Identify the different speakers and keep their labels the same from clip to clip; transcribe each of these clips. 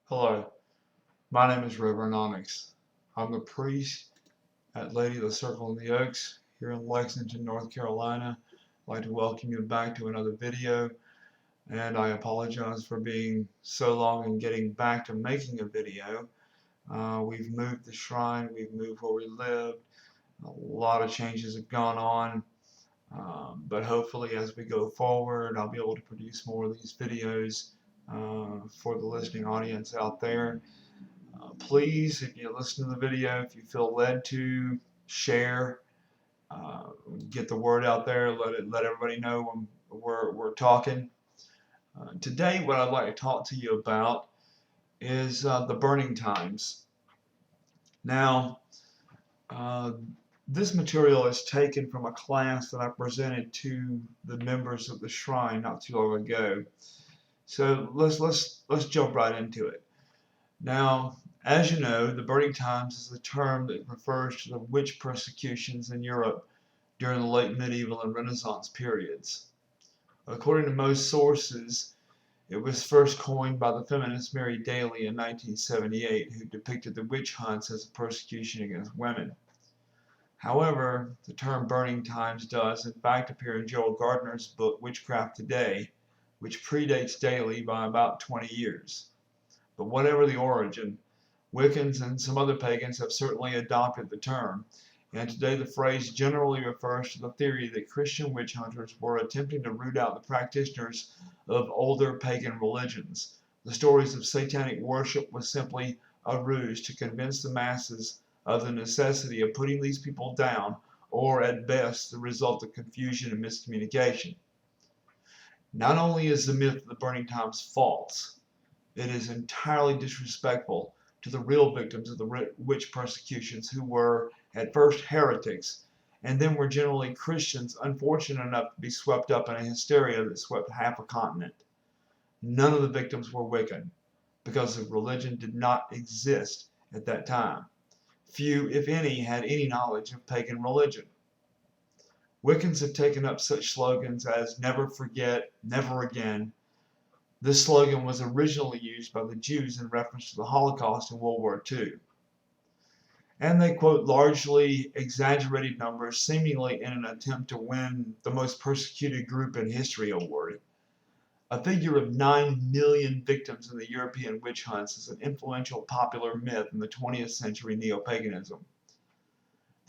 Speaker 1: Hello, my name is Reverend Onyx. I'm the priest at Lady of the Circle in the Oaks here in Lexington, North Carolina. I'd like to welcome you back to another video, and I apologize for being so long in getting back to making a video. We've moved the shrine, we've moved where we live, a lot of changes have gone on, but hopefully as we go forward I'll be able to produce more of these videos for the listening audience out there. Please, if you listen to the video, if you feel led to share, uh, get the word out there, let everybody know when we're talking. Today, what I'd like to talk to you about is the burning times. Now, uh, this material is taken from a class that I presented to the members of the shrine not too long ago. So let's jump right into it. Now, as you know, the burning times is a term that refers to the witch persecutions in Europe during the late medieval and Renaissance periods. According to most sources, it was first coined by the feminist Mary Daly in 1978, who depicted the witch hunts as a persecution against women. However, the term burning times does in fact appear in Joel Gardner's book Witchcraft Today, which predates Daly by about 20 years. But whatever the origin, Wiccans and some other pagans have certainly adopted the term, and today the phrase generally refers to the theory that Christian witch hunters were attempting to root out the practitioners of older pagan religions. The stories of satanic worship was simply a ruse to convince the masses of the necessity of putting these people down, or at best the result of confusion and miscommunication. Not only is the myth of the burning times false, it is entirely disrespectful to the real victims of the witch persecutions, who were at first heretics and then were generally Christians unfortunate enough to be swept up in a hysteria that swept half a continent. None of the victims were Wiccan, because the religion did not exist at that time. Few, if any, had any knowledge of pagan religion. Wiccans have taken up such slogans as "never forget, never again." This slogan was originally used by the Jews in reference to the Holocaust in World War II. And they quote largely exaggerated numbers, seemingly in an attempt to win the most persecuted group in history award. A figure of 9 million victims in the European witch hunts is an influential popular myth in the 20th century neo-paganism.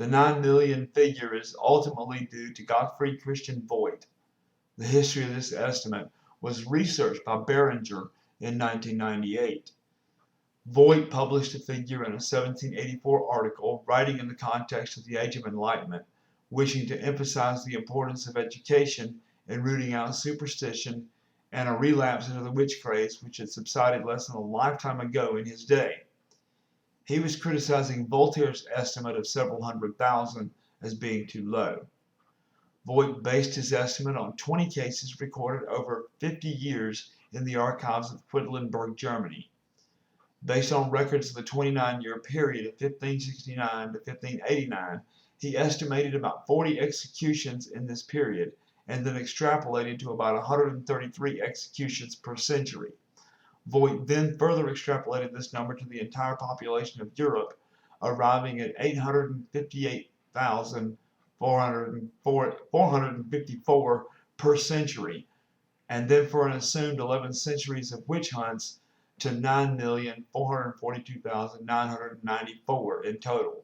Speaker 1: The 9 million figure is ultimately due to Gottfried Christian Voigt. The history of this estimate was researched by Barringer in 1998. Voigt published the figure in a 1784 article, writing in the context of the Age of Enlightenment, wishing to emphasize the importance of education in rooting out superstition and a relapse into the witch craze which had subsided less than a lifetime ago in his day. He was criticizing Voltaire's estimate of several hundred thousand as being too low. Voigt based his estimate on 20 cases recorded over 50 years in the archives of Quedlinburg, Germany. Based on records of the 29-year period of 1569 to 1589, he estimated about 40 executions in this period, and then extrapolated to about 133 executions per century. Voigt then further extrapolated this number to the entire population of Europe, arriving at 858,454 per century, and then for an assumed 11 centuries of witch hunts to 9,442,994 in total.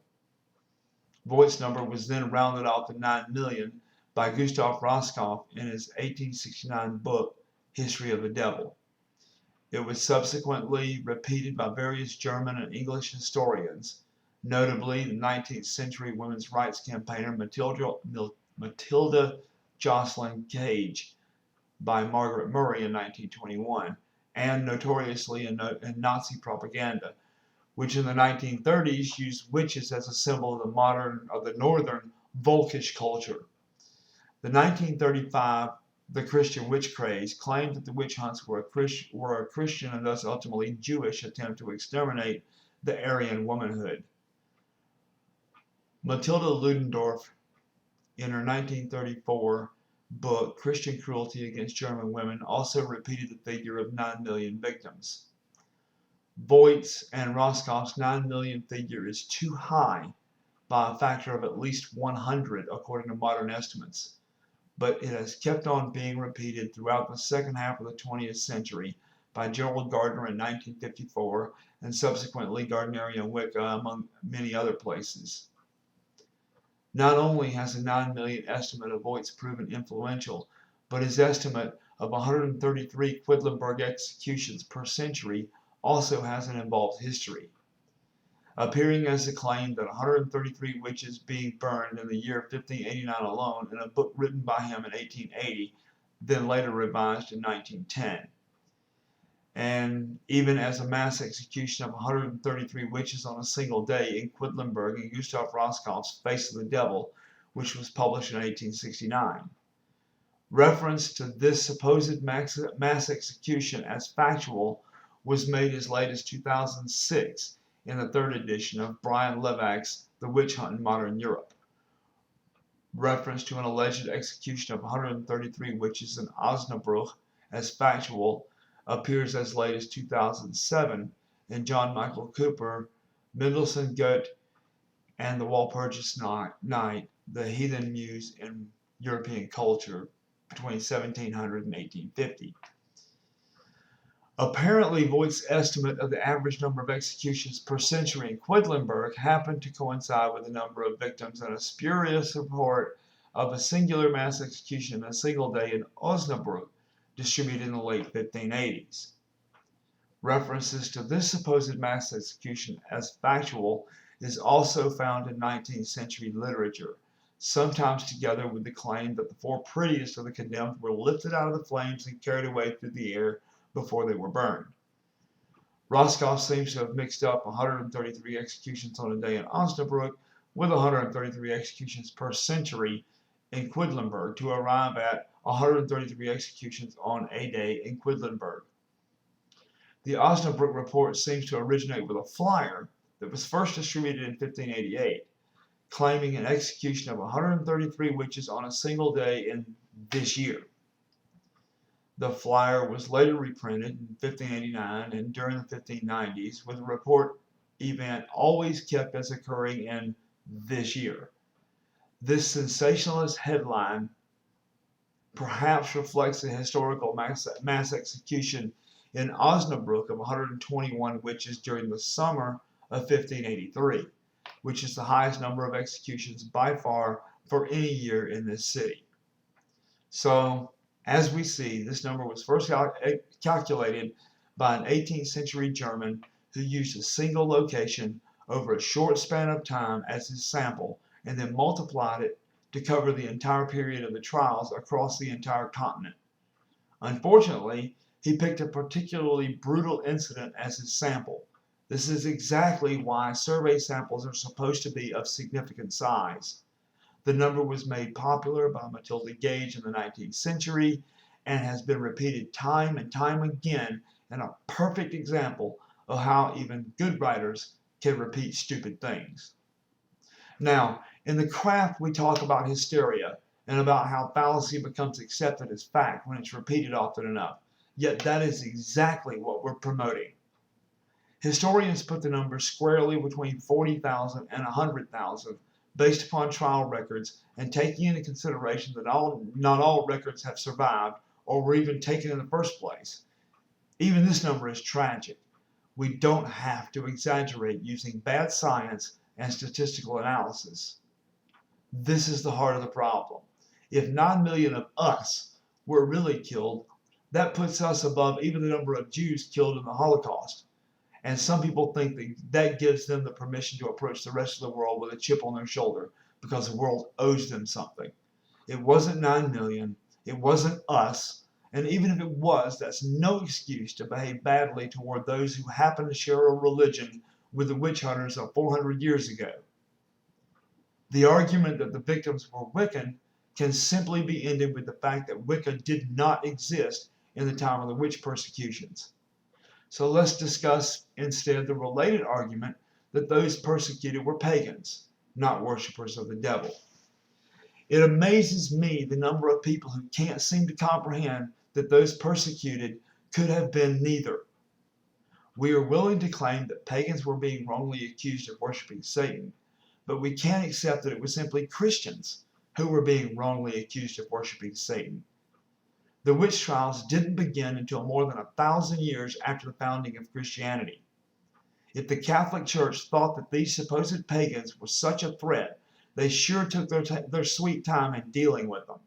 Speaker 1: Voigt's number was then rounded off to 9 million by Gustav Roscoff in his 1869 book, History of the Devil. It was subsequently repeated by various German and English historians, notably the 19th century women's rights campaigner Matilda Jocelyn Gage by Margaret Murray in 1921, and notoriously in Nazi propaganda, which in the 1930s used witches as a symbol of the northern Volkish culture. The 1935 The Christian Witch Craze claimed that the witch hunts were a Christian and thus ultimately Jewish attempt to exterminate the Aryan womanhood. Matilda Ludendorff, in her 1934 book Christian Cruelty Against German Women, also repeated the figure of 9 million victims. Voigt's and Roscoff's 9 million figure is too high by a factor of at least 100 according to modern estimates, but it has kept on being repeated throughout the second half of the 20th century by Gerald Gardner in 1954 and subsequently Gardnerian and Wicca, among many other places. Not only has the 9 million estimate of Voigt's proven influential, but his estimate of 133 Quedlinburg executions per century also has an involved history, appearing as a claim that 133 witches being burned in the year 1589 alone in a book written by him in 1880, then later revised in 1910. And even as a mass execution of 133 witches on a single day in Quedlinburg in Gustav Roscoff's Face of the Devil, which was published in 1869. Reference to this supposed mass execution as factual was made as late as 2006 in the third edition of Brian Levak's The Witch Hunt in Modern Europe. Reference to an alleged execution of 133 witches in Osnabrück as factual appears as late as 2007 in John Michael Cooper, Mendelssohn Goethe, and the Walpurgis Night, the Heathen Muse in European Culture between 1700 and 1850. Apparently, Voigt's estimate of the average number of executions per century in Quedlinburg happened to coincide with the number of victims in a spurious report of a singular mass execution in a single day in Osnabrück, distributed in the late 1580s. References to this supposed mass execution as factual is also found in 19th century literature, sometimes together with the claim that the four prettiest of the condemned were lifted out of the flames and carried away through the air before they were burned. Roscoff seems to have mixed up 133 executions on a day in Osnabrück with 133 executions per century in Quedlinburg to arrive at 133 executions on a day in Quedlinburg. The Osnabrück report seems to originate with a flyer that was first distributed in 1588, claiming an execution of 133 witches on a single day in this year. The flyer was later reprinted in 1589 and during the 1590s, with the report event always kept as occurring in this year. This sensationalist headline perhaps reflects the historical mass execution in Osnabrück of 121 witches during the summer of 1583, which is the highest number of executions by far for any year in this city. So, as we see, this number was first calculated by an 18th century German who used a single location over a short span of time as his sample and then multiplied it to cover the entire period of the trials across the entire continent. Unfortunately, he picked a particularly brutal incident as his sample. This is exactly why survey samples are supposed to be of significant size. The number was made popular by Matilda Gage in the 19th century and has been repeated time and time again, and a perfect example of how even good writers can repeat stupid things. Now, in the craft we talk about hysteria and about how fallacy becomes accepted as fact when it's repeated often enough. Yet that is exactly what we're promoting. Historians put the number squarely between 40,000 and 100,000 based upon trial records and taking into consideration that not all records have survived or were even taken in the first place. Even this number is tragic. We don't have to exaggerate using bad science and statistical analysis. This is the heart of the problem. If 9 million of us were really killed, that puts us above even the number of Jews killed in the Holocaust. And some people think that gives them the permission to approach the rest of the world with a chip on their shoulder because the world owes them something. It wasn't 9 million. It wasn't us. And even if it was, that's no excuse to behave badly toward those who happen to share a religion with the witch hunters of 400 years ago. The argument that the victims were Wiccan can simply be ended with the fact that Wicca did not exist in the time of the witch persecutions. So let's discuss instead the related argument that those persecuted were pagans, not worshippers of the devil. It amazes me the number of people who can't seem to comprehend that those persecuted could have been neither. We are willing to claim that pagans were being wrongly accused of worshiping Satan, but we can't accept that it was simply Christians who were being wrongly accused of worshiping Satan. The witch trials didn't begin until more than 1,000 years after the founding of Christianity. If the Catholic Church thought that these supposed pagans were such a threat, they sure took their sweet time in dealing with them.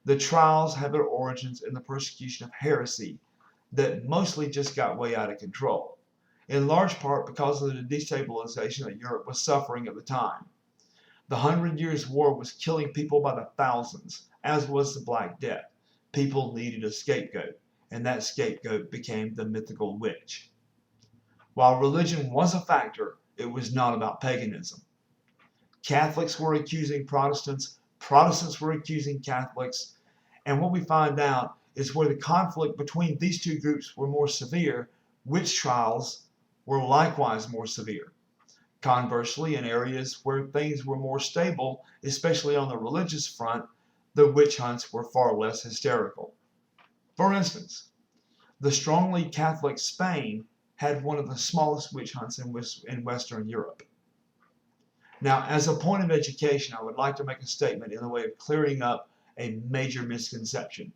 Speaker 1: The trials have their origins in the persecution of heresy that mostly just got way out of control, in large part because of the destabilization that Europe was suffering at the time. The 100 Years' War was killing people by the thousands, as was the Black Death. People needed a scapegoat, and that scapegoat became the mythical witch. While religion was a factor, it was not about paganism. Catholics were accusing Protestants, Protestants were accusing Catholics, and what we find out is where the conflict between these two groups were more severe, witch trials were likewise more severe. Conversely, in areas where things were more stable, especially on the religious front, the witch hunts were far less hysterical. For instance, the strongly Catholic Spain had one of the smallest witch hunts in Western Europe. Now, as a point of education, I would like to make a statement in the way of clearing up a major misconception.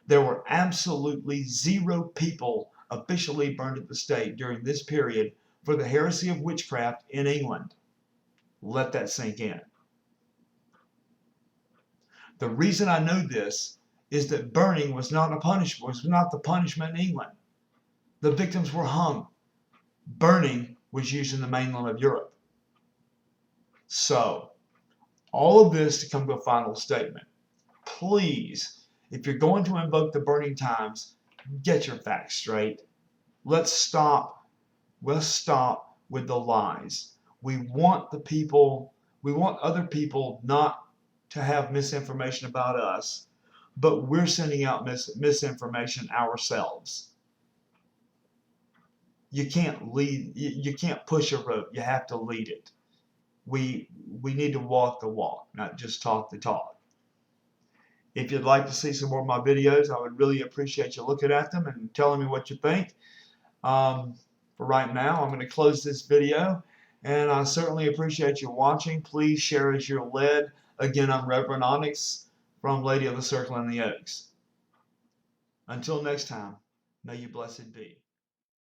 Speaker 1: There were absolutely 0 people officially burned at the stake during this period for the heresy of witchcraft in England. Let that sink in. The reason I know this is that burning was not the punishment in England. The victims were hung. Burning was used in the mainland of Europe. So, all of this to come to a final statement. Please, if you're going to invoke the burning times, get your facts straight. Let's stop with the lies. We want other people not to have misinformation about us, but we're sending out misinformation ourselves. You can't push a rope, you have to lead it. We need to walk the walk, not just talk the talk. If you'd like to see some more of my videos, I would really appreciate you looking at them and telling me what you think. For right now, I'm going to close this video, and I certainly appreciate you watching. Please share as you're led. Again, I'm Reverend Onyx from Lady of the Circle and the Oaks. Until next time, may you blessed be.